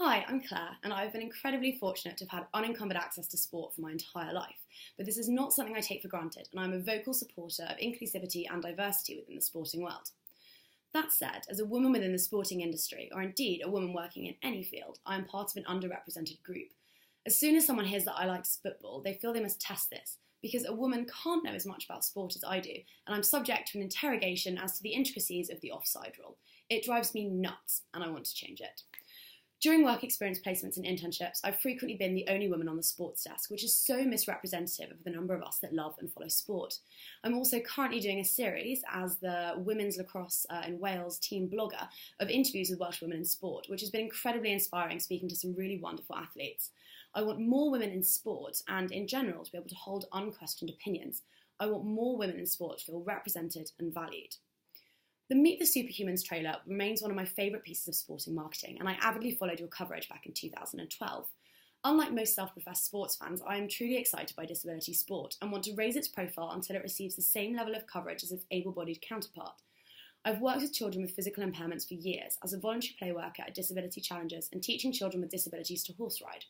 Hi, I'm Claire, and I've been incredibly fortunate to have had unencumbered access to sport for my entire life. But this is not something I take for granted, and I'm a vocal supporter of inclusivity and diversity within the sporting world. That said, as a woman within the sporting industry, or indeed a woman working in any field, I am part of an underrepresented group. As soon as someone hears that I like football, they feel they must test this, because a woman can't know as much about sport as I do, and I'm subject to an interrogation as to the intricacies of the offside rule. It drives me nuts, and I want to change it. During work experience placements and internships, I've frequently been the only woman on the sports desk, which is so misrepresentative of the number of us that love and follow sport. I'm also currently doing a series as the Women's Lacrosse in Wales team blogger of interviews with Welsh women in sport, which has been incredibly inspiring, speaking to some really wonderful athletes. I want more women in sport and in general to be able to hold unquestioned opinions. I want more women in sport to feel represented and valued. The Meet the Superhumans trailer remains one of my favourite pieces of sporting marketing, and I avidly followed your coverage back in 2012. Unlike most self-professed sports fans, I am truly excited by disability sport and want to raise its profile until it receives the same level of coverage as its able-bodied counterpart. I've worked with children with physical impairments for years as a voluntary play worker at Disability Challenges and teaching children with disabilities to horse ride.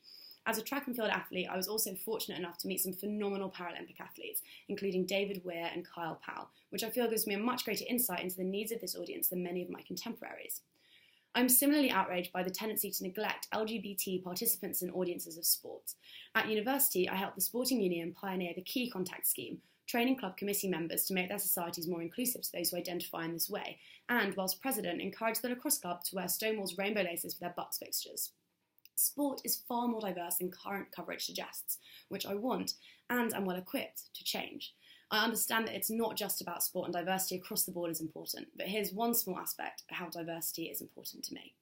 As a track and field athlete, I was also fortunate enough to meet some phenomenal Paralympic athletes, including David Weir and Kyle Powell, which I feel gives me a much greater insight into the needs of this audience than many of my contemporaries. I'm similarly outraged by the tendency to neglect LGBT participants and audiences of sports. At university, I helped the Sporting Union pioneer the Key Contact Scheme, training club committee members to make their societies more inclusive to those who identify in this way, and, whilst president, encouraged the lacrosse club to wear Stonewall's rainbow laces for their bucks fixtures. Sport is far more diverse than current coverage suggests, which I want, and am well equipped, to change. I understand that it's not just about sport, and diversity across the board is important, but here's one small aspect of how diversity is important to me.